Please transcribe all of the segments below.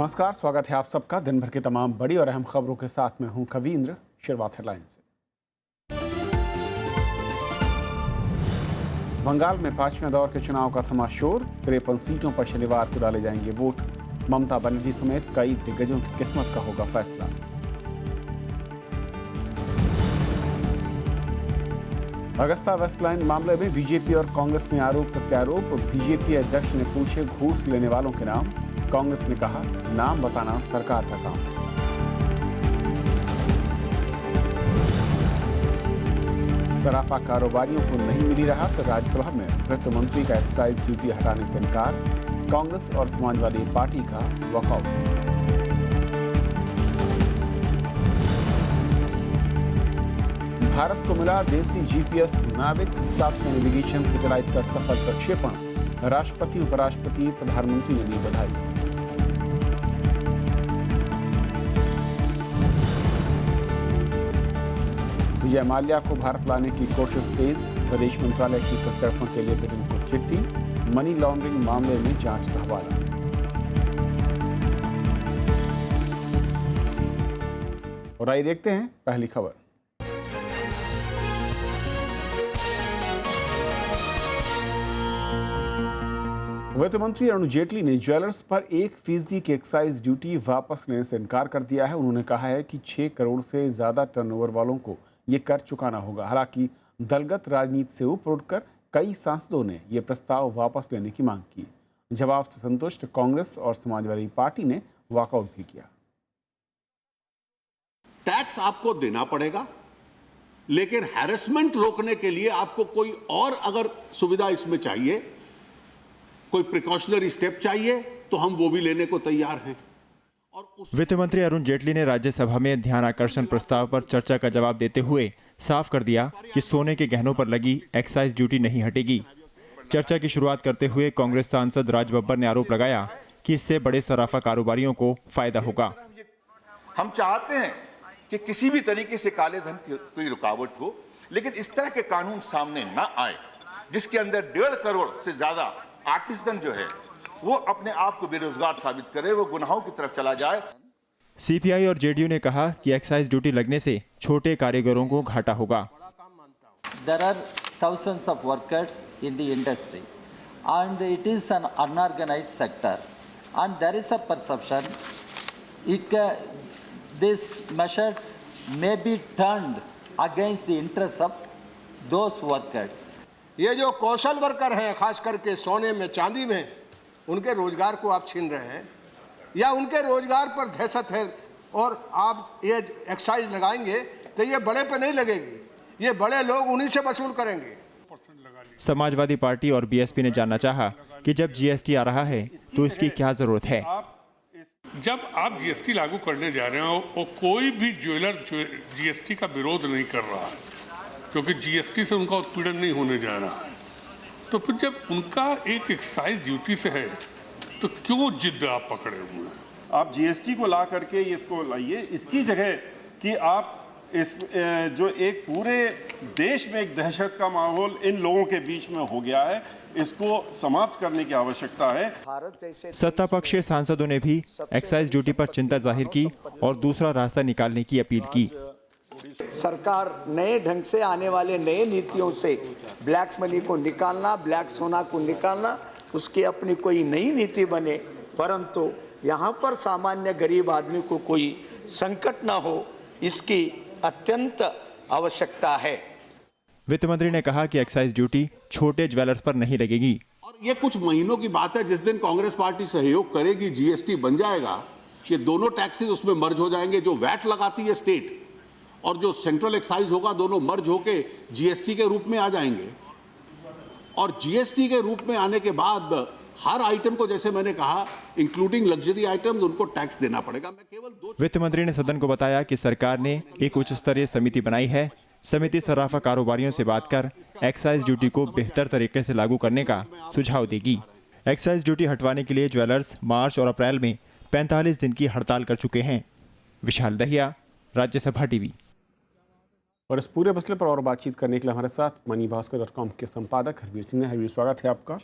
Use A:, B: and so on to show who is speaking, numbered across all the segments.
A: नमस्कार, स्वागत है आप सबका दिन भर की तमाम बड़ी और अहम खबरों के साथ में हूं कवींद्र। शुरुआत हेडलाइन से। बंगाल में 5वें दौर के चुनाव का थमा शोर। 53 सीटों पर शनिवार को डाले जाएंगे वोट। ममता बनर्जी समेत कई दिग्गजों की किस्मत का होगा फैसला। अगस्ता वेस्टलैंड मामले में बीजेपी और कांग्रेस में आरोप प्रत्यारोप। बीजेपी अध्यक्ष ने पूछे घूस लेने वालों के नाम। कांग्रेस ने कहा नाम बताना सरकार का काम। सराफा कारोबारियों को नहीं मिली राहत। राज्यसभा में वित्त मंत्री का एक्साइज ड्यूटी हटाने से इनकार। कांग्रेस और समाजवादी पार्टी का वॉकआउट। भारत को मिला देसी जीपीएस नाविक। 7वें नेविगेशन सैटेलाइट का सफल प्रक्षेपण। राष्ट्रपति, उपराष्ट्रपति, प्रधानमंत्री ने दी बधाई। विजय माल्या को भारत लाने की कोशिश तेज। विदेश मंत्रालय की प्रत्यर्पण के लिए ब्रिटेन को चिट्ठी। मनी लॉन्ड्रिंग मामले में जांच का हवाला। और आइए देखते हैं पहली खबर। वित्त मंत्री अरुण जेटली ने ज्वेलर्स पर 1% की एक्साइज ड्यूटी वापस लेने से इनकार कर दिया है। उन्होंने कहा है कि 6 करोड़ से ज्यादा टर्नओवर वालों को ये कर चुकाना होगा। हालांकि दलगत राजनीति से ऊपर उठकर कई सांसदों ने यह प्रस्ताव वापस लेने की मांग की। जवाब से संतुष्ट कांग्रेस और समाजवादी पार्टी ने वॉकआउट भी किया।
B: टैक्स आपको देना पड़ेगा, लेकिन हैरेसमेंट रोकने के लिए आपको कोई और अगर सुविधा इसमें चाहिए, कोई प्रिकॉशनरी स्टेप चाहिए, तो हम वो भी लेने को तैयार हैं।
C: वित्त मंत्री अरुण जेटली ने राज्यसभा में ध्यान आकर्षण प्रस्ताव पर चर्चा का जवाब देते हुए साफ कर दिया कि सोने के गहनों पर लगी एक्साइज ड्यूटी नहीं हटेगी। चर्चा की शुरुआत करते हुए कांग्रेस सांसद राज बब्बर ने आरोप लगाया कि इससे बड़े सराफा कारोबारियों को फायदा होगा।
D: हम चाहते हैं कि किसी भी तरीके से काले धन की कोई रुकावट हो, लेकिन इस तरह के कानून सामने ना आए जिसके अंदर 1.5 करोड़ से ज्यादा आर्टिसन जो है वो अपने आप को बेरोजगार साबित करे, वो गुनाहों की तरफ चला जाए।
C: सीपीआई और जेडीयू ने कहा कि एक्साइज ड्यूटी लगने से छोटे कारीगरों को घाटा होगा।
E: There are thousands of workers in the industry and it is an unorganized sector and there is a perception these measures may be turned against the interests of those workers.
F: ये जो कौशल worker हैं, खास करके सोने में, चांदी में, उनके रोजगार को आप छीन रहे हैं या उनके रोजगार पर दहशत है और आप ये एक्साइज लगाएंगे तो ये बड़े पे नहीं लगेगी, ये बड़े लोग उन्हीं से वसूल करेंगे।
C: समाजवादी पार्टी और बीएसपी ने जानना चाहा कि जब जीएसटी आ रहा है तो इसकी क्या जरूरत है।
G: जब आप जीएसटी लागू करने जा रहे हो और कोई भी ज्वेलर जीएसटी का विरोध नहीं कर रहा है, क्योंकि जीएसटी से उनका उत्पीड़न नहीं होने जा रहा है, तो फिर जब उनका एक एक्साइज ड्यूटी से है तो क्यों जिद आप पकड़े हुए हैं।
H: आप जीएसटी को ला करके इसको लाइए, इसकी जगह कि आप इस जो एक पूरे देश में एक दहशत का माहौल इन लोगों के बीच में हो गया है, इसको समाप्त करने की आवश्यकता है।
C: सत्ता पक्ष के सांसदों ने भी एक्साइज ड्यूटी पर चिंता जाहिर की और दूसरा रास्ता निकालने की अपील की।
I: सरकार नए ढंग से आने वाले नए नीतियों से ब्लैक मनी को निकालना, ब्लैक सोना को निकालना, उसकी अपनी कोई नई नीति बने, परंतु यहाँ पर सामान्य गरीब आदमी को कोई संकट ना हो, इसकी अत्यंत आवश्यकता है।
C: वित्त मंत्री ने कहा कि एक्साइज ड्यूटी छोटे ज्वेलर्स पर नहीं लगेगी।
B: और ये कुछ महीनों की बात है, जिस दिन कांग्रेस पार्टी सहयोग करेगी, जीएसटी बन जाएगा, ये दोनों टैक्सेस उसमें मर्ज हो जाएंगे। जो वैट लगाती है स्टेट और जो सेंट्रल एक्साइज होगा, दोनों मर्ज होके जीएसटी के रूप में आ जाएंगे। और जीएसटी के रूप में आने के बाद हर आइटम को, जैसे मैंने कहा, इंक्लूडिंग लग्जरी आइटम्स, उनको टैक्स देना पड़ेगा। मैं केवल
C: वित्त मंत्री ने सदन को बताया कि सरकार ने एक उच्च स्तरीय समिति बनाई है। समिति सराफा कारोबारियों से बात कर एक्साइज ड्यूटी को बेहतर तरीके से लागू करने का सुझाव देगी। एक्साइज ड्यूटी हटवाने के लिए ज्वेलर्स मार्च और अप्रैल में 45 दिन की हड़ताल कर चुके हैं। विशाल दहिया, राज्यसभा टीवी।
A: और इस पूरे मसले पर और बातचीत करने के लिए हमारे साथ moneybhasकर.com के संपादक हरवीर सिंह ने। हरवीर, स्वागत है आपका।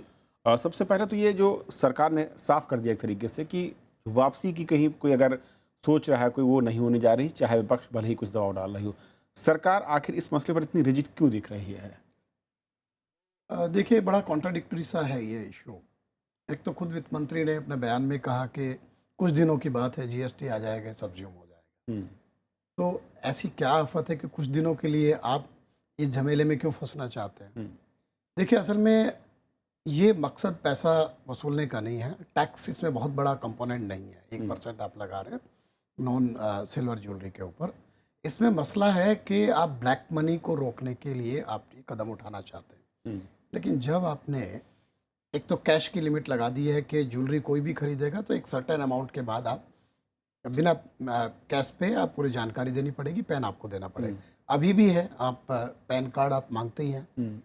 A: सबसे पहले तो ये जो सरकार ने साफ कर दिया एक तरीके से कि वापसी की कहीं कोई अगर सोच रहा है कोई, वो नहीं होने जा रही, चाहे विपक्ष भले ही कुछ दबाव डाल रही हो। सरकार आखिर इस मसले पर इतनी रिजिड क्यों दिख रही है?
J: देखिए, बड़ा कॉन्ट्राडिक्टरी सा है ये इशू। एक तो खुद वित्त मंत्री ने अपने बयान में कहा कि कुछ दिनों की बात है, जीएसटी आ जाएगा, सब ज़्यूम हो जाएगा। तो ऐसी क्या आफत है कि कुछ दिनों के लिए आप इस झमेले में क्यों फंसना चाहते हैं? देखिए, असल में ये मकसद पैसा वसूलने का नहीं है, टैक्स इसमें बहुत बड़ा कंपोनेंट नहीं है। 1% आप लगा रहे हैं नॉन सिल्वर ज्वेलरी के ऊपर। इसमें मसला है कि आप ब्लैक मनी को रोकने के लिए आप ये कदम उठाना चाहते हैं। लेकिन जब आपने एक तो कैश की लिमिट लगा दी है कि ज्वेलरी कोई भी खरीदेगा तो एक सर्टेन अमाउंट के बाद आप बिना कैश पे आप पूरी जानकारी देनी पड़ेगी, पैन आपको देना पड़ेगा। अभी भी है, आप पैन कार्ड आप मांगते ही हैं।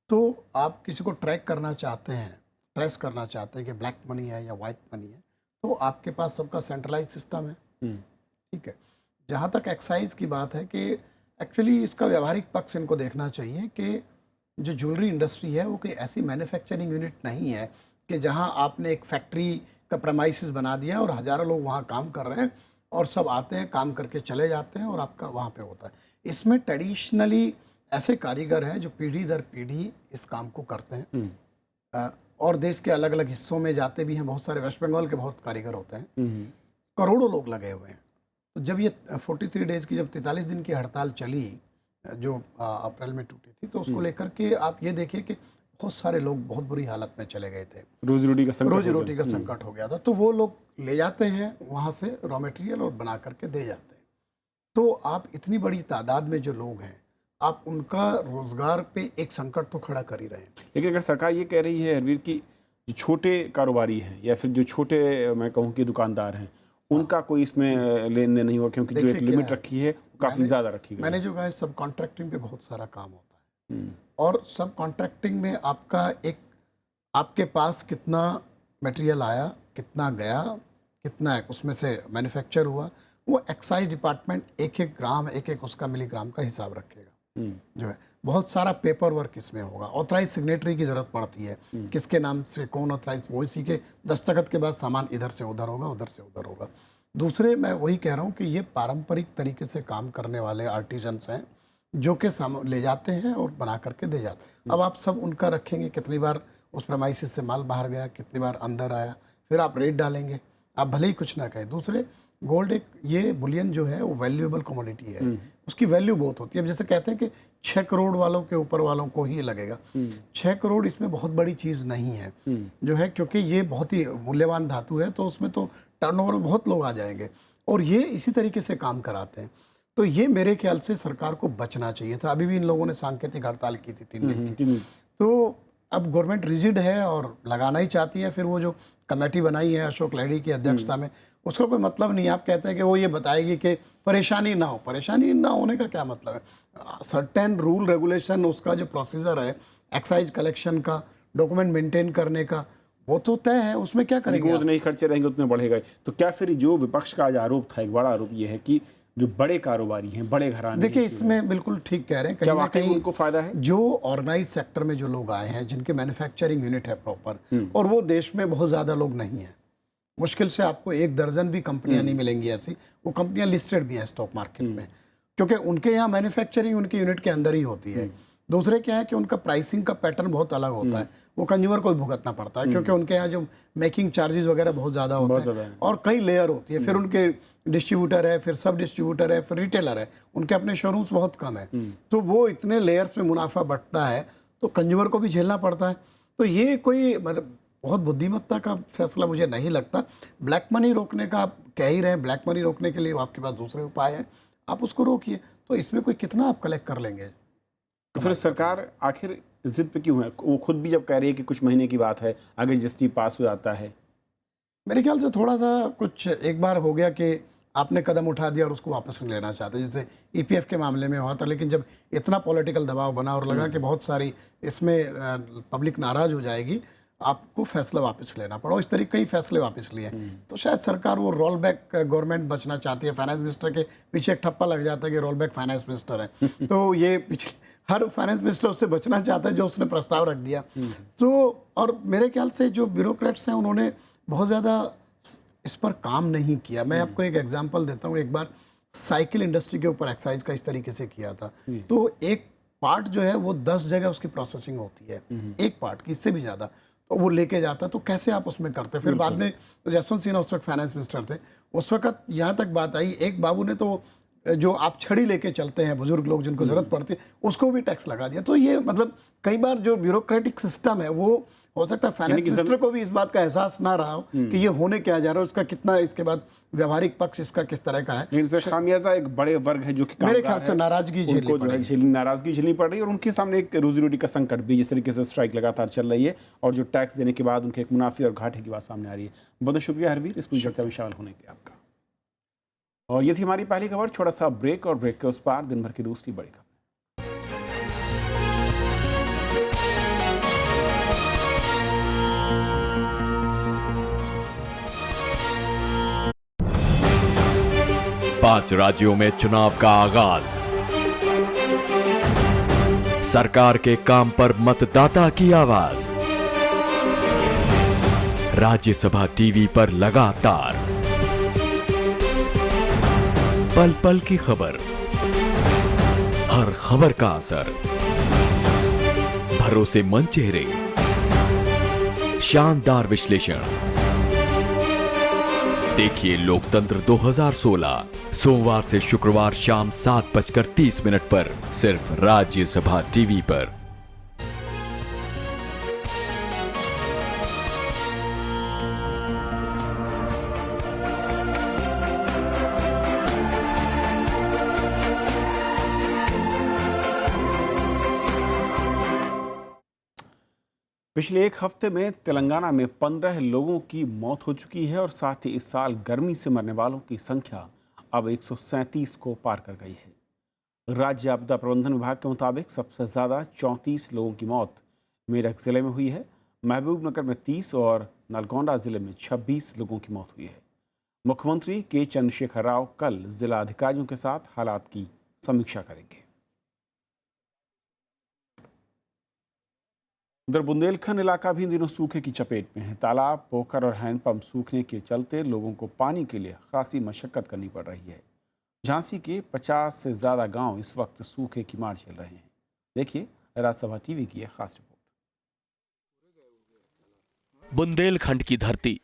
J: तो आप किसी को ट्रैक करना चाहते हैं, ट्रेस करना चाहते हैं कि ब्लैक मनी है या वाइट मनी है, तो आपके पास सबका सेंट्रलाइज सिस्टम है। ठीक है। जहाँ तक एक्साइज की बात है कि एक्चुअली इसका व्यावहारिक पक्ष इनको देखना चाहिए कि जो ज्वेलरी इंडस्ट्री है वो कोई ऐसी मैन्युफैक्चरिंग यूनिट नहीं है कि जहाँ आपने एक फैक्ट्री का प्रमाइसिस बना दिया और हज़ारों लोग वहाँ काम कर रहे हैं और सब आते हैं, काम करके चले जाते हैं और आपका वहाँ पे होता है। इसमें ट्रेडिशनली ऐसे कारीगर हैं जो पीढ़ी दर पीढ़ी इस काम को करते हैं और देश के अलग अलग हिस्सों में जाते भी हैं। बहुत सारे वेस्ट बंगाल के बहुत कारीगर होते हैं, करोड़ों लोग लगे हुए हैं। तो जब ये 43 डेज़ की, जब 43 दिन की हड़ताल चली जो अप्रैल में टूटी थी, तो उसको लेकर के आप ये देखिए कि बहुत सारे लोग बहुत बुरी हालत में चले गए थे। रोजी रोटी का संकट हो गया था। तो वो लोग ले जाते हैं वहाँ से रॉ मटेरियल और बना करके दे जाते हैं। तो आप इतनी बड़ी तादाद में जो लोग हैं, आप उनका रोजगार पे एक संकट तो खड़ा कर ही रहे हैं।
A: लेकिन अगर सरकार ये कह रही है हरवीर की जो छोटे कारोबारी हैं या फिर जो छोटे मैं कहूँ कि दुकानदार हैं, उनका कोई इसमें लेन देन नहीं हुआ क्योंकि जो एक लिमिट रखी है काफ़ी ज़्यादा रखी गई।
J: मैंने जो कहा, सब कॉन्ट्रैक्टिंग पे बहुत सारा काम होता है और सब कॉन्ट्रैक्टिंग में आपका एक, आपके पास कितना मटेरियल आया, कितना गया, कितना उसमें से मैन्युफैक्चर हुआ, वो एक्साइज डिपार्टमेंट एक एक ग्राम, एक एक उसका मिलीग्राम का हिसाब रखेगा। जो है बहुत सारा पेपर वर्क इसमें होगा, ऑथराइज सिग्नेटरी की ज़रूरत पड़ती है, किसके नाम से कौन ऑथराइज, वो इसी के दस्तखत के बाद सामान इधर से उधर होगा, उधर से उधर होगा। दूसरे, मैं वही कह रहा हूँ कि ये पारंपरिक तरीके से काम करने वाले आर्टिजन्स हैं जो कि ले जाते हैं और बना करके दे जाते हैं। अब आप सब उनका रखेंगे, कितनी बार उस प्रमाइसिस से माल बाहर गया, कितनी बार अंदर आया, फिर आप रेट डालेंगे, आप भले ही कुछ ना कहें। दूसरे, गोल्ड एक, ये बुलियन जो है वो वैल्यूएबल कमोडिटी है, उसकी वैल्यू बहुत होती है। अब जैसे कहते हैं कि 6 करोड़ वालों के ऊपर वालों को ही लगेगा, 6 करोड़ इसमें बहुत बड़ी चीज़ नहीं है जो है, क्योंकि ये बहुत ही मूल्यवान धातु है, तो उसमें तो टर्नओवर में बहुत लोग आ जाएंगे और ये इसी तरीके से काम कराते हैं। तो ये मेरे ख्याल से सरकार को बचना चाहिए था। अभी भी इन लोगों ने सांकेतिक हड़ताल की थी 3 दिन की। तो अब गवर्नमेंट रिजिड है और लगाना ही चाहती है। फिर वो जो कमेटी बनाई है अशोक लहड़ी की अध्यक्षता में, उसका कोई मतलब नहीं। आप कहते हैं कि वो ये बताएगी कि परेशानी ना हो, परेशानी ना होने का क्या मतलब है? सर्टेन रूल रेगुलेशन, उसका जो प्रोसीजर है एक्साइज कलेक्शन का, डॉक्यूमेंट मेंटेन करने का, वो तो तय है, उसमें क्या करेंगे?
A: उतने ही खर्चे रहेंगे उतने बढ़ेगा। तो क्या फिर जो विपक्ष का आज आरोप था, एक बड़ा आरोप ये है कि जो बड़े कारोबारी हैं, बड़े घराने,
J: देखिए इसमें बिल्कुल ठीक कह रहे हैं,
A: कहीं ना कहीं उनको फायदा है।
J: जो ऑर्गेनाइज सेक्टर में जो लोग आए हैं, जिनके मैन्युफैक्चरिंग यूनिट है प्रॉपर, और वो देश में बहुत ज़्यादा लोग नहीं हैं, मुश्किल से आपको 1 दर्जन भी कंपनियां नहीं मिलेंगी ऐसी। वो कंपनियां लिस्टेड भी हैं स्टॉक मार्केट में, क्योंकि उनके यहाँ मैन्युफैक्चरिंग उनके यूनिट के अंदर ही होती है। दूसरे क्या है कि उनका प्राइसिंग का पैटर्न बहुत अलग होता है, वो कंज्यूमर को भुगतना पड़ता है, क्योंकि उनके यहाँ जो मेकिंग चार्जेस वगैरह बहुत ज़्यादा होते हैं और कई लेयर होती है। फिर उनके डिस्ट्रीब्यूटर है, फिर सब डिस्ट्रीब्यूटर है, फिर रिटेलर है, उनके अपने शोरूम्स बहुत कम है। तो वो इतने लेयर्स में मुनाफा बढ़ता है तो कंज्यूमर को भी झेलना पड़ता है। तो ये कोई मतलब बहुत बुद्धिमत्ता का फैसला मुझे नहीं लगता। ब्लैक मनी रोकने का आप कह ही रहे हैं, ब्लैक मनी रोकने के लिए आपके पास दूसरे उपाय हैं, आप उसको रोकिए। तो इसमें कोई कितना आप कलेक्ट कर लेंगे?
A: तो फिर सरकार आखिर जिद पे क्यों है? वो खुद भी जब कह रही है कि कुछ महीने की बात है, अगर जीएसटी पास हो जाता है।
J: मेरे ख्याल से थोड़ा सा कुछ एक बार हो गया कि आपने कदम उठा दिया और उसको वापस नहीं लेना चाहते, जैसे ईपीएफ के मामले में हुआ था। लेकिन जब इतना पॉलिटिकल दबाव बना और लगा कि बहुत सारी इसमें पब्लिक नाराज़ हो जाएगी, आपको फैसला वापस लेना पड़ा, इस तरीके कई फैसले वापस लिए। तो शायद सरकार वो रोल बैक गवर्नमेंट बचना चाहती है। फाइनेंस मिनिस्टर के पीछे एक ठप्पा लग जाता है कि रोल बैक फाइनेंस मिनिस्टर है, तो ये पिछले हर फाइनेंस मिनिस्टर उससे बचना चाहता है जो उसने प्रस्ताव रख दिया। तो और मेरे ख्याल से जो ब्यूरोक्रेट्स हैं उन्होंने बहुत ज़्यादा इस पर काम नहीं किया। मैं आपको एक एग्जांपल देता हूँ। एक बार साइकिल इंडस्ट्री के ऊपर एक्साइज का इस तरीके से किया था, तो एक पार्ट जो है वो 10 जगह उसकी प्रोसेसिंग होती है, एक पार्ट की, इससे भी ज़्यादा, तो वो लेके जाता, तो कैसे आप उसमें करते। फिर बाद में तो जसवंत सिन्हा उस वक्त फाइनेंस मिनिस्टर थे, उस वक्त यहाँ तक बात आई, एक बाबू ने तो जो आप छड़ी लेके चलते हैं बुजुर्ग लोग जिनको जरूरत पड़ती है, उसको भी टैक्स लगा दिया। तो ये मतलब कई बार जो ब्यूरोक्रेटिक सिस्टम है वो हो सकता है फाइनेंस मिनिस्टर को भी इस बात का एहसास ना रहा हो कि ये होने क्या जा रहा है, उसका कितना इसके बाद व्यवहारिक पक्ष इसका किस तरह का है।
A: इनसे खामियाजा एक बड़े वर्ग है जो कि
J: मेरे ख्याल से नाराजगी
A: नाराजगी झेलनी पड़ रही है, और उनके सामने एक रोजी रोटी का संकट भी, जिस तरीके से स्ट्राइक लगातार चल रही है और जो टैक्स देने के बाद उनके एक मुनाफे और घाटे की बात सामने आ रही है। बहुत शुक्रिया हरवीर इस पूरी चर्चा में शामिल होने के लिए आपका। और ये थी हमारी पहली खबर। छोटा सा ब्रेक, और ब्रेक के उस पार दिन भर की दूसरी बड़ी खबर।
K: पांच राज्यों में चुनाव का आगाज। सरकार के काम पर मतदाता की आवाज। राज्यसभा टीवी पर लगातार पल पल की खबर, हर खबर का असर, भरोसेमंद चेहरे, शानदार विश्लेषण। देखिए लोकतंत्र 2016 सोमवार से शुक्रवार शाम 7:30 पर सिर्फ राज्यसभा टीवी पर।
A: पिछले एक हफ्ते में तेलंगाना में 15 लोगों की मौत हो चुकी है, और साथ ही इस साल गर्मी से मरने वालों की संख्या अब 137 को पार कर गई है। राज्य आपदा प्रबंधन विभाग के मुताबिक सबसे ज़्यादा 34 लोगों की मौत मेरठ जिले में हुई है। महबूबनगर में 30 और नलगोंडा जिले में 26 लोगों की मौत हुई है। मुख्यमंत्री के चंद्रशेखर राव कल जिला अधिकारियों के साथ हालात की समीक्षा करेंगे। उधर बुंदेलखंड इलाका भी इन दिनों सूखे की चपेट में है। तालाब, पोखर और हैंडपंप सूखने के चलते लोगों को पानी के लिए खासी मशक्कत करनी पड़ रही है। झांसी के 50 से ज़्यादा गांव इस वक्त सूखे की मार झेल रहे हैं। देखिए राज्यसभा टीवी की एक खास रिपोर्ट।
L: बुंदेलखंड की धरती,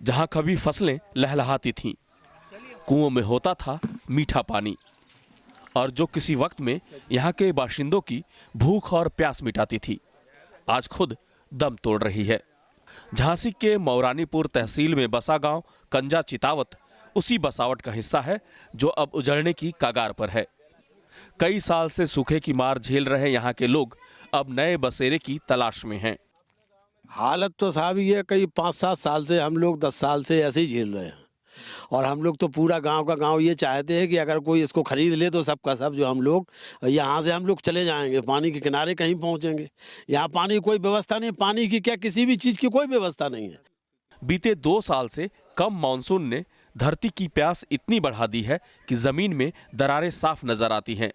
L: जहां कभी फसलें लहलहाती थीं, कुओं में होता था मीठा पानी, और जो किसी वक्त में यहाँ के बाशिंदों की भूख और प्यास मिटाती थी, आज खुद दम तोड़ रही है। झांसी के मौरानीपुर तहसील में बसा गांव कंजा चितावत उसी बसावट का हिस्सा है जो अब उजड़ने की कगार पर है। कई साल से सूखे की मार झेल रहे यहाँ के लोग अब नए बसेरे की तलाश में हैं।
M: हालत तो साहब ये कई 5-7 साल से, हम लोग 10 साल से ऐसे ही झेल रहे हैं, और हम लोग तो पूरा गांव का गांव ये चाहते हैं कि अगर कोई इसको खरीद ले तो सबका सब जो हम लोग यहाँ से हम लोग चले जाएंगे, पानी के किनारे कहीं पहुँचेंगे। यहाँ पानी की कोई व्यवस्था नहीं, पानी की क्या किसी भी चीज़ की कोई व्यवस्था नहीं है।
L: बीते 2 साल से कम मानसून ने धरती की प्यास इतनी बढ़ा दी है कि जमीन में दरारें साफ नजर आती हैं।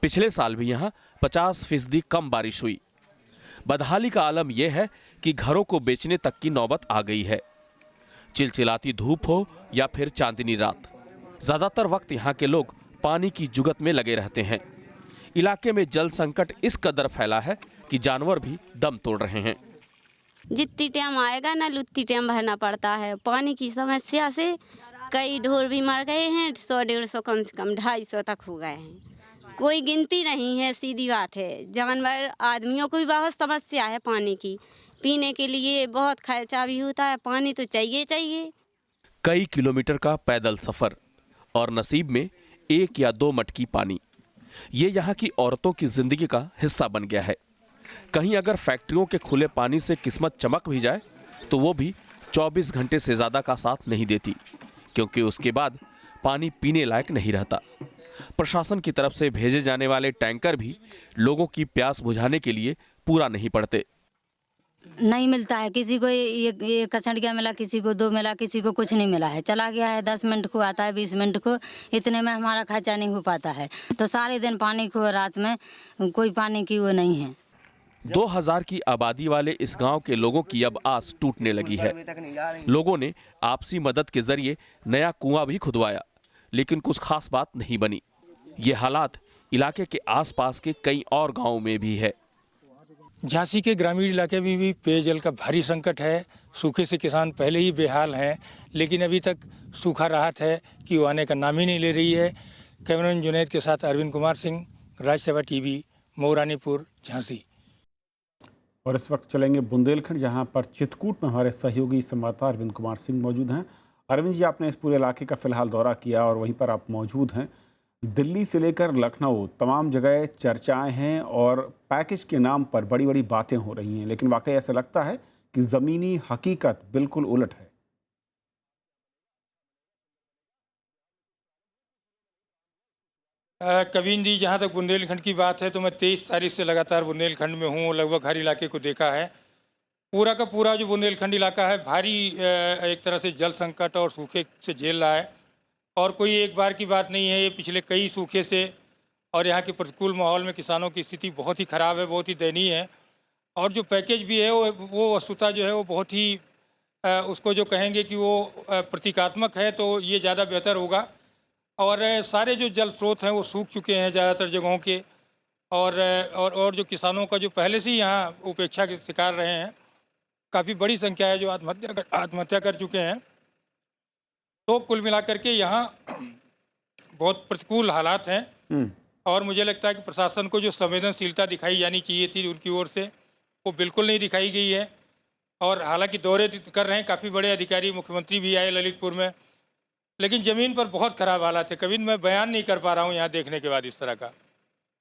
L: पिछले साल भी यहाँ 50% कम बारिश हुई। बदहाली का आलम यह है कि घरों को बेचने तक की नौबत आ गई है। चिलचिलाती धूप हो या फिर चांदनी रात, ज्यादातर वक्त यहाँ के लोग पानी की जुगत में लगे रहते हैं। इलाके में जल संकट इस कदर फैला है कि जानवर भी दम तोड़ रहे हैं।
N: जितनी टाइम आएगा ना उतनी टाइम भरना पड़ता है। पानी की समस्या से कई ढोर भी मर गए हैं, 100-150 कम से कम 250 तक हो गए हैं। कोई गिनती नहीं है, सीधी बात है। जानवर, आदमियों को भी बहुत समस्या है पानी की। पीने के लिए बहुत खर्चा भी होता है, पानी तो चाहिए चाहिए।
L: कई किलोमीटर का पैदल सफर और नसीब में 1 या 2 मटकी पानी, ये यहाँ की औरतों की जिंदगी का हिस्सा बन गया है। कहीं अगर फैक्ट्रियों के खुले पानी से किस्मत चमक भी जाए तो वो भी 24 घंटे से ज़्यादा का साथ नहीं देती, क्योंकि उसके बाद पानी पीने लायक नहीं रहता। प्रशासन की तरफ से भेजे जाने वाले टैंकर भी लोगों की प्यास बुझाने के लिए पूरा नहीं पड़ते।
O: नहीं मिलता है, किसी को ये कचड़िया मिला, किसी को 2 मिला, किसी को कुछ नहीं मिला है। चला गया है, 10 मिनट को आता है, 20 मिनट को, इतने में हमारा खर्चा नहीं हो पाता है। तो सारे दिन पानी को, रात में कोई पानी की वो नहीं है।
L: 2000 की आबादी वाले इस गांव के लोगों की अब आस टूटने लगी है। लोगों ने आपसी मदद के जरिए नया कुआं भी खुदवाया, लेकिन कुछ खास बात नहीं बनी। ये हालात इलाके के आसपास के कई और गांवों में भी है।
P: झांसी के ग्रामीण इलाके में भी पेयजल का भारी संकट है। सूखे से किसान पहले ही बेहाल हैं, लेकिन अभी तक सूखा राहत है कि वो आने का नाम ही नहीं ले रही है। कैमरामैन जुनैद के साथ अरविंद कुमार सिंह, राज्यसभा टीवी, मऊरानीपुर, झांसी।
A: और इस वक्त चलेंगे बुंदेलखंड, जहां पर चित्रकूट में हमारे सहयोगी संवाददाता अरविंद कुमार सिंह मौजूद हैं। अरविंद जी, आपने इस पूरे इलाके का फिलहाल दौरा किया और वहीं पर आप मौजूद हैं। दिल्ली से लेकर लखनऊ तमाम जगह चर्चाएं हैं और पैकेज के नाम पर बड़ी बड़ी बातें हो रही हैं, लेकिन वाकई ऐसा लगता है कि ज़मीनी हकीकत बिल्कुल उलट है।
P: कविन जी, जहाँ तक बुंदेलखंड की बात है तो मैं 23 तारीख से लगातार बुंदेलखंड में हूँ। लगभग हर इलाके को देखा है। पूरा का पूरा जो बुंदेलखंड इलाका है भारी एक तरह से जल संकट और सूखे से झेल रहा है। और कोई एक बार की बात नहीं है, ये पिछले कई सूखे से और यहाँ के प्रतिकूल माहौल में किसानों की स्थिति बहुत ही ख़राब है, बहुत ही दयनीय है। और जो पैकेज भी है वो वस्तुतः जो है वो बहुत ही उसको जो कहेंगे कि वो प्रतीकात्मक है, तो ये ज़्यादा बेहतर होगा। और सारे जो जल स्रोत हैं वो सूख चुके हैं ज़्यादातर जगहों के। और जो किसानों का जो पहले से ही यहाँ उपेक्षा के शिकार रहे हैं, काफ़ी बड़ी संख्या है जो आत्महत्या कर चुके हैं। तो कुल मिलाकर के यहाँ बहुत प्रतिकूल हालात हैं। और मुझे लगता है कि प्रशासन को जो संवेदनशीलता दिखाई जानी चाहिए थी उनकी ओर से, वो बिल्कुल नहीं दिखाई गई है। और हालांकि दौरे कर रहे हैं काफ़ी बड़े अधिकारी, मुख्यमंत्री भी आए ललितपुर में, लेकिन ज़मीन पर बहुत ख़राब हालात है। कभी मैं बयान नहीं कर पा रहा हूँ यहाँ देखने के बाद इस तरह का।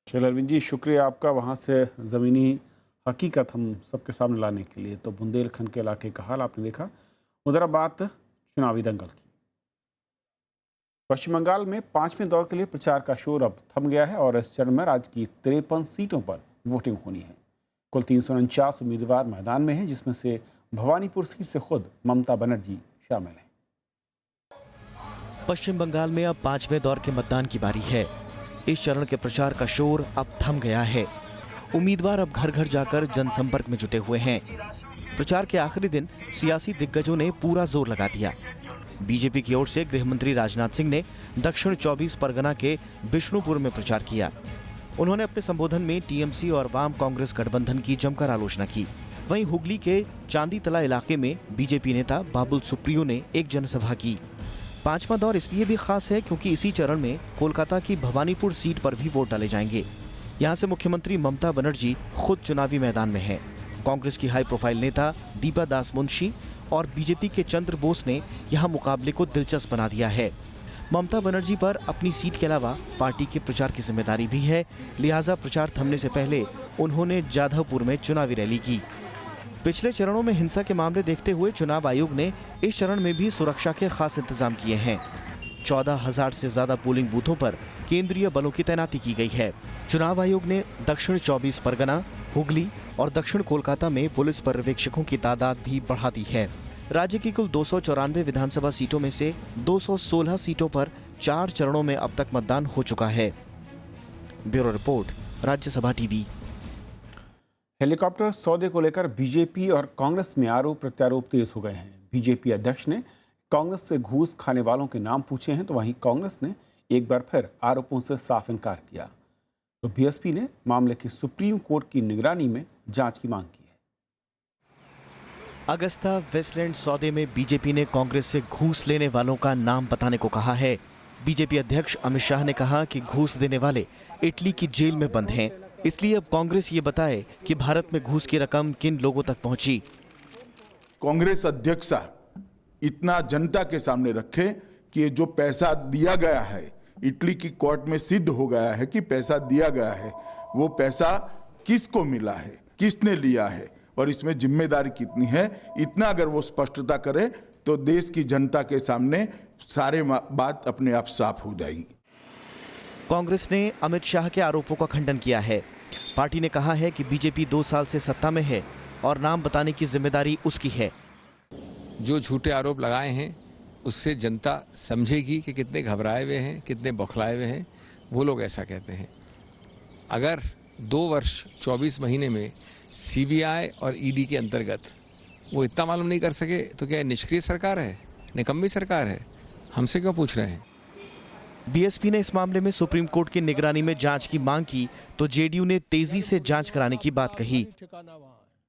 A: चलो अरविंद जी, शुक्रिया आपका वहाँ से ज़मीनी हकीकत हम सबके सामने लाने के लिए। तो बुंदेलखंड के इलाके का हाल आपने देखा। उधर अब बात चुनावी दंगल की। पश्चिम बंगाल में 5वें दौर के लिए प्रचार का शोर अब थम गया है और इस चरण में राज्य की 53 सीटों पर वोटिंग होनी है। कुल 349 उम्मीदवार मैदान में हैं, जिसमें से भवानीपुर सीट से खुद ममता बनर्जी शामिल हैं।
Q: पश्चिम बंगाल में अब 5वें दौर के मतदान की बारी है। इस चरण के प्रचार का शोर अब थम गया है। उम्मीदवार अब घर घर जाकर जनसंपर्क में जुटे हुए हैं। प्रचार के आखिरी दिन सियासी दिग्गजों ने पूरा जोर लगा दिया। बीजेपी की ओर से गृह मंत्री राजनाथ सिंह ने दक्षिण 24 परगना के बिष्णुपुर में प्रचार किया। उन्होंने अपने संबोधन में टीएमसी और वाम कांग्रेस गठबंधन की जमकर आलोचना की। वहीं हुगली के चांदीतला इलाके में बीजेपी नेता बाबुल सुप्रियो ने एक जनसभा की। 5वां दौर इसलिए भी खास है क्योंकि इसी चरण में कोलकाता की भवानीपुर सीट पर भी वोट डाले जाएंगे। यहाँ से मुख्यमंत्री ममता बनर्जी खुद चुनावी मैदान में है। कांग्रेस की हाई प्रोफाइल नेता दीपा दास मुंशी और बीजेपी के चंद्र बोस ने यहाँ मुकाबले को दिलचस्प बना दिया है। ममता बनर्जी पर अपनी सीट के अलावा पार्टी के प्रचार की जिम्मेदारी भी है, लिहाजा प्रचार थमने से पहले उन्होंने जाधवपुर में चुनावी रैली की। पिछले चरणों में हिंसा के मामले देखते हुए चुनाव आयोग ने इस चरण में भी सुरक्षा के खास इंतजाम किए हैं। 14,000 से ज्यादा पोलिंग बूथों पर केंद्रीय बलों की तैनाती की गई है। चुनाव आयोग ने दक्षिण 24 परगना, हुगली और दक्षिण कोलकाता में पुलिस पर्यवेक्षकों की तादाद भी बढ़ा दी है। राज्य की कुल 294 विधानसभा सीटों में से 216 सीटों पर 4 चरणों में अब तक मतदान हो चुका है। Bureau report, Rajya Sabha TV.
A: Helicopter सौदे को लेकर बीजेपी और कांग्रेस में आरोप प्रत्यारोप तेज हो गए हैं। बीजेपी अध्यक्ष ने कांग्रेस से घूस खाने वालों के नाम पूछे हैं, तो वहीं कांग्रेस ने एक बार फिर आरोपों से साफ इनकार किया। तो बीएसपी ने मामले की सुप्रीम कोर्ट की निगरानी में जांच की मांग की है।
Q: अगस्ता वेस्टलैंड सौदे में बीजेपी ने कांग्रेस से घूस लेने वालों का नाम बताने को कहा है। बीजेपी अध्यक्ष अमित शाह ने कहा कि घूस देने वाले इटली की जेल में बंद हैं, इसलिए अब कांग्रेस ये बताए कि भारत में घूस की रकम किन लोगों तक पहुंची।
R: कांग्रेस अध्यक्ष इतना जनता के सामने रखे कि ये जो पैसा दिया गया है, इटली की कोर्ट में सिद्ध हो गया है कि पैसा दिया गया है, वो पैसा किसको मिला है, किसने लिया है और इसमें जिम्मेदारी कितनी है, इतना अगर वो स्पष्टता करे तो देश की जनता के सामने सारे बात अपने आप साफ हो जाएगी।
Q: कांग्रेस ने अमित शाह के आरोपों का खंडन किया है। पार्टी ने कहा है कि बीजेपी 2 साल से सत्ता में है और नाम बताने की जिम्मेदारी उसकी है।
S: जो झूठे आरोप लगाए हैं उससे जनता समझेगी कि कितने घबराए हुए हैं, कितने बौखलाए हुए हैं। वो लोग ऐसा कहते हैं। अगर 2 वर्ष 24 महीने में सीबीआई और ईडी के अंतर्गत वो इतना मालूम नहीं कर सके तो क्या निष्क्रिय सरकार है, निकम्मी सरकार है? हमसे क्यों पूछ रहे हैं?
Q: बीएसपी ने इस मामले में सुप्रीम कोर्ट की निगरानी में जांच की मांग की तो जेडीयू ने तेजी से जांच कराने की बात कही।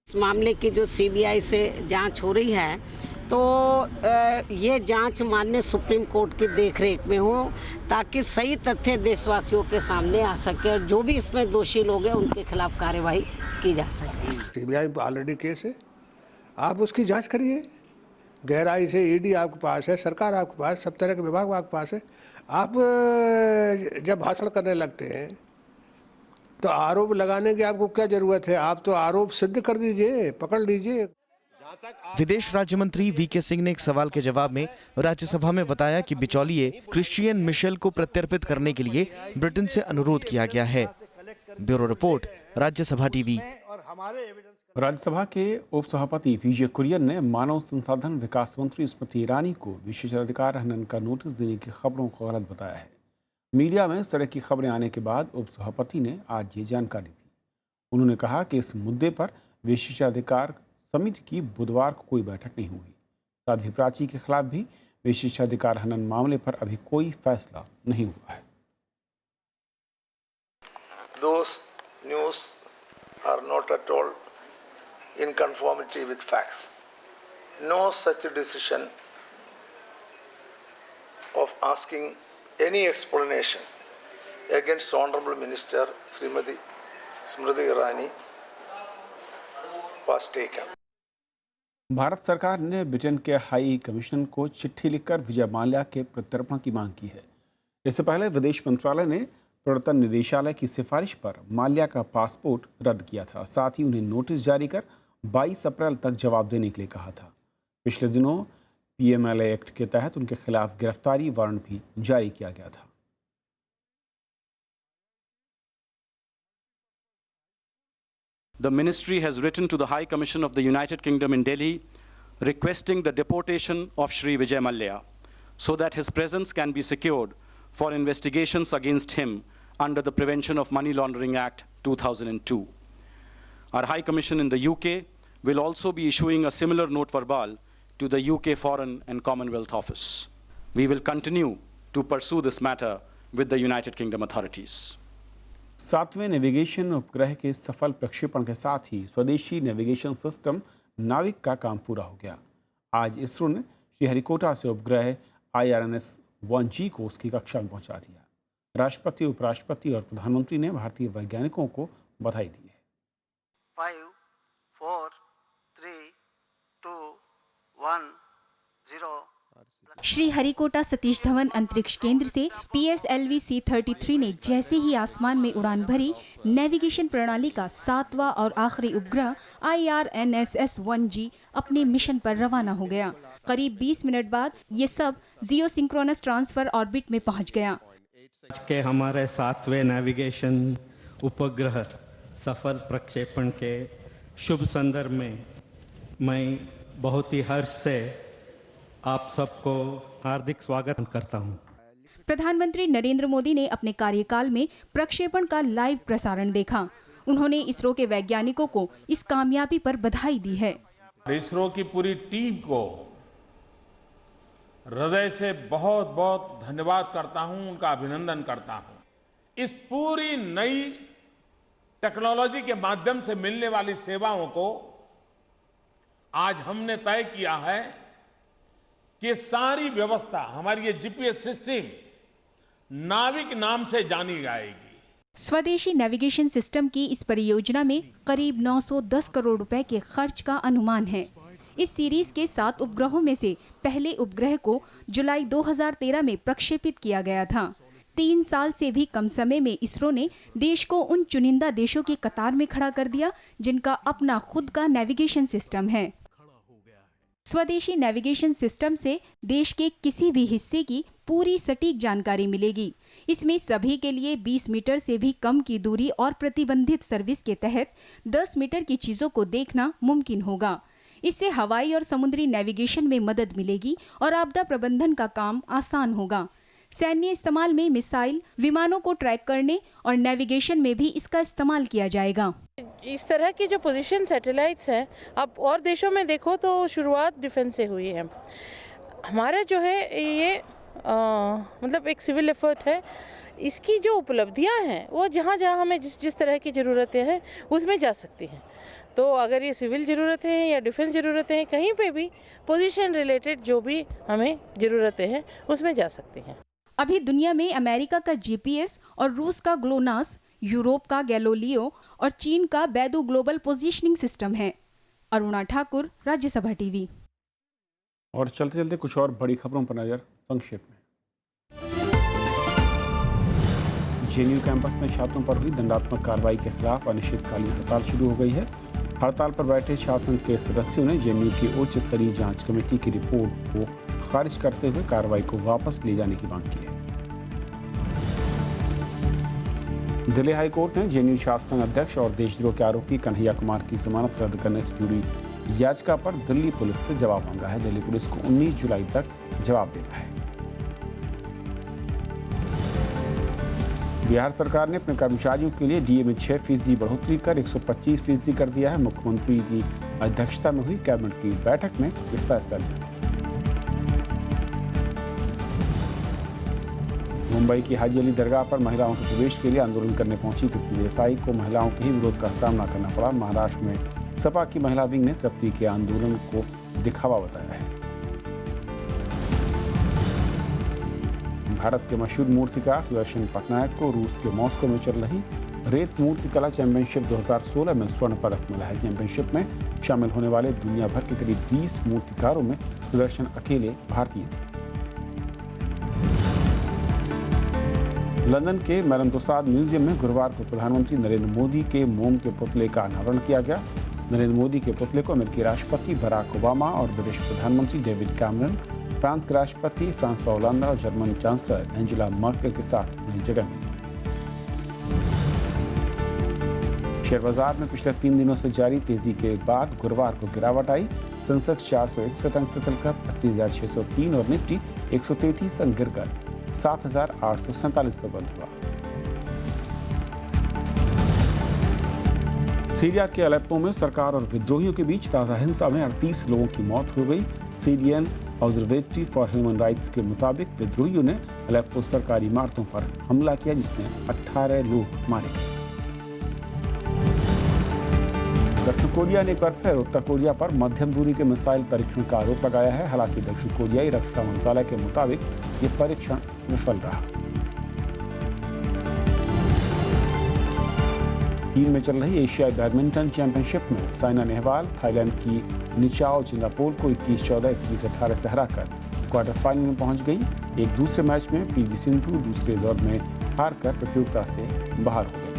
T: इस मामले की जो सीबीआई से जांच हो रही है तो ये जांच माननीय सुप्रीम कोर्ट की देखरेख में हो ताकि सही तथ्य देशवासियों के सामने आ सके और जो भी इसमें दोषी लोग हैं उनके खिलाफ कार्यवाही की जा सके।
F: सीबीआई ऑलरेडी केस है, आप उसकी जांच करिए गहराई से। ईडी आपके पास है, सरकार आपके पास, सब तरह के विभाग आपके पास है। आप जब भाषण करने लगते हैं तो आरोप लगाने की आपको क्या जरूरत है? आप तो आरोप सिद्ध कर दीजिए, पकड़ लीजिए।
Q: विदेश राज्य मंत्री वीके सिंह ने एक सवाल के जवाब में राज्यसभा में बताया कि बिचौलिए क्रिश्चियन मिशेल को प्रत्यर्पित करने के लिए ब्रिटेन से अनुरोध किया गया है। Bureau report, Rajya Sabha TV.
A: Rajya Sabha के उपसभापति विजय कुरियन ने मानव संसाधन विकास मंत्री स्मृति ईरानी को विशेषाधिकार हनन का नोटिस देने की खबरों को गलत बताया है। मीडिया में इस तरह की खबरें आने के बाद उपसभापति ने आज ये जानकारी दी। उन्होंने कहा कि इस मुद्दे पर विशेषाधिकार समिति की बुधवार को कोई बैठक नहीं हुई। साध्वी प्राची के खिलाफ भी विशेषाधिकार हनन मामले पर अभी कोई फैसला नहीं हुआ है।
I: Those news are not at all in conformity with facts. No such decision of asking any explanation against Honorable Minister Srimati Smriti Irani was taken.
A: Bharat सरकार ने ब्रिटेन के हाई कमिश्नर को चिट्ठी लिखकर विजय माल्या के प्रत्यर्पण की मांग की है। इससे पहले विदेश मंत्रालय ने प्रवर्तन निदेशालय की सिफारिश पर माल्या का पासपोर्ट रद्द किया था। साथ ही उन्हें नोटिस जारी कर 22 अप्रैल तक जवाब देने के लिए कहा था। पिछले दिनों पीएमएलए एक्ट के तहत उनके खिलाफ गिरफ्तारी वारंट भी जारी किया गया था।
U: The ministry has written to the High Commission of the United Kingdom in Delhi requesting the deportation of Shri Vijay Mallya so that his presence can be secured for investigations against him under the Prevention of Money Laundering Act 2002. Our High Commission in the UK will also be issuing a similar note verbal to the UK Foreign and Commonwealth Office. We will continue to pursue this matter with the United Kingdom authorities.
A: 7वें navigation उपग्रह के सफल प्रक्षेपण के साथ ही स्वदेशी navigation system नाविक का काम पूरा हो गया। आज इसरो ने श्रीहरिकोटा से उपग्रह IRNS-1G को उसकी कक्षा में पहुंचा दिया। राष्ट्रपति, उपराष्ट्रपति और प्रधानमंत्री ने भारतीय वैज्ञानिकों को बधाई दी है।
I: 5, 4, 3, 2, 1, 0।
V: श्रीहरिकोटा सतीश धवन अंतरिक्ष केंद्र से PSLV C-33 ने जैसे ही आसमान में उड़ान भरी, नेविगेशन प्रणाली का 7वां और आखिरी उपग्रह IRNSS-1G अपने मिशन पर रवाना हो गया। करीब 20 मिनट बाद ये सब जियोसिंक्रोनस ट्रांसफर ऑर्बिट में पहुंच गया।
W: आज के हमारे 7वें नेविगेशन उपग्रह सफल प्रक्षेपण के शुभ संदर्भ में मैं बहुत ही हर्ष से आप सबको हार्दिक स्वागत करता हूं।
V: प्रधानमंत्री नरेंद्र मोदी ने अपने कार्यकाल में प्रक्षेपण का लाइव प्रसारण देखा। उन्होंने इसरो के वैज्ञानिकों को इस कामयाबी पर बधाई दी है।
X: इसरो की पूरी टीम को हृदय से बहुत बहुत धन्यवाद करता हूं, उनका अभिनंदन करता हूं। इस पूरी नई टेक्नोलॉजी के माध्यम से मिलने वाली सेवाओं को आज हमने तय किया है कि सारी व्यवस्था, हमारी ये जीपीएस सिस्टम नाविक नाम से जानी जाएगी।
V: स्वदेशी नेविगेशन सिस्टम की इस परियोजना में करीब 910 करोड़ रुपए के खर्च का अनुमान है। इस सीरीज के 7 उपग्रहों में से पहले उपग्रह को जुलाई 2013 में प्रक्षेपित किया गया था। 3 साल से भी कम समय में इसरो ने देश को उन चुनिंदा देशों की कतार में खड़ा कर दिया जिनका अपना खुद का नेविगेशन सिस्टम है। स्वदेशी नेविगेशन सिस्टम से देश के किसी भी हिस्से की पूरी सटीक जानकारी मिलेगी। इसमें सभी के लिए 20 मीटर से भी कम की दूरी और प्रतिबंधित सर्विस के तहत 10 मीटर की चीजों को देखना मुमकिन होगा। इससे हवाई और समुद्री नेविगेशन में मदद मिलेगी और आपदा प्रबंधन का काम आसान होगा। सैन्य इस्तेमाल में मिसाइल, विमानों को ट्रैक करने और नेविगेशन में भी इसका इस्तेमाल किया जाएगा।
D: इस तरह की जो पोजीशन सैटेलाइट्स हैं, अब और देशों में देखो तो शुरुआत डिफेंस से हुई है। हमारा जो है ये मतलब एक सिविल एफर्ट है। इसकी जो उपलब्धियां हैं वो जहाँ जहाँ हमें जिस तरह की ज़रूरतें हैं उसमें जा सकती हैं। तो अगर ये सिविल ज़रूरतें हैं या डिफेंस ज़रूरतें हैं, कहीं पे भी पोजीशन रिलेटेड जो भी हमें ज़रूरतें हैं उसमें जा सकती हैं।
V: अभी दुनिया में अमेरिका का जीपीएस और रूस का ग्लोनास, यूरोप का गैलोलियो और चीन का बैदू ग्लोबल पोजीशनिंग सिस्टम है। अरुणा ठाकुर, राज्यसभा टीवी।
A: और चलते चलते कुछ और बड़ी खबरों पर नजर संक्षेप में। जेएनयू कैंपस में छात्रों पर हुई दंडात्मक कार्रवाई के खिलाफ अनिश्चितकालीन हड़ताल शुरू हो गई है। हड़ताल पर बैठे शासन के सदस्यों ने जेएनयू की उच्च स्तरीय जांच कमेटी की रिपोर्ट को खारिज करते हुए कार्रवाई को वापस ले जाने की मांग की है। दिल्ली हाई कोर्ट ने जेएनयू छात्र संघ अध्यक्ष और देशद्रोह के आरोपी कन्हैया कुमार की जमानत रद्द करने से जुड़ी याचिका पर दिल्ली पुलिस से जवाब मांगा है। दिल्ली पुलिस को 19 जुलाई तक जवाब देना है। बिहार सरकार ने अपने कर्मचारियों के लिए डीए में 6% बढ़ोतरी कर 125% कर दिया है। मुख्यमंत्री की अध्यक्षता में हुई कैबिनेट की बैठक में यह फैसला लिया। मुंबई की हाजी अली दरगाह पर महिलाओं के प्रवेश के लिए आंदोलन करने पहुंची तृप्ति देसाई को महिलाओं के ही विरोध का सामना करना पड़ा। महाराष्ट्र में सपा की महिला विंग ने तृप्ति के आंदोलन को दिखावा बताया है। भारत के मशहूर मूर्तिकार सुदर्शन पटनायक को रूस के मॉस्को में चल रही रेत मूर्ति कला चैंपियनशिप 2016 में स्वर्ण पदक मिला है। चैंपियनशिप में शामिल होने वाले दुनिया भर के करीब 20 मूर्तिकारों में सुदर्शन अकेले भारतीय थे। लंदन के मैरंतोसाद म्यूजियम में गुरुवार को प्रधानमंत्री नरेंद्र मोदी के मोम के पुतले का अनावरण किया गया। नरेंद्र मोदी के पुतले को अमेरिकी राष्ट्रपति बराक ओबामा और ब्रिटिश प्रधानमंत्री डेविड कैमरन, फ्रांस के राष्ट्रपति फ्रांसवा होलांद और जर्मन चांसलर एंजेला मर्केल के साथ नई जगह मिली। शेयर बाजार में पिछले 3 दिनों से जारी तेजी के बाद गुरुवार को गिरावट आई। सेंसेक्स 461 अंक फिसलकर 25,603 और निफ्टी 133 अंक गिरकर 7,847 पर बंद हुआ। सीरिया के अलेप्पो में सरकार और विद्रोहियों के बीच ताजा हिंसा में 38 लोगों की मौत हो गई। Syrian observatory for human rights के मुताबिक विद्रोहियों ने अलेप्पो सरकारी इमारतों पर हमला किया, जिसमें 18 लोग मारे गए। दक्षिण कोरिया ने एक बार फिर उत्तर कोरिया पर मध्यम दूरी के मिसाइल परीक्षण का आरोप लगाया है। हालांकि दक्षिण कोरियाई रक्षा मंत्रालय के मुताबिक ये परीक्षण विफल रहा। चीन में चल रही एशियाई बैडमिंटन चैंपियनशिप में साइना नेहवाल थाईलैंड की निचाओ जिनापोल को 21-14, 21-18 से हराकर क्वार्टर फाइनल में पहुंच गई। एक दूसरे मैच में पीवी सिंधु दूसरे दौर में हारकर प्रतियोगिता से बाहर हो गई।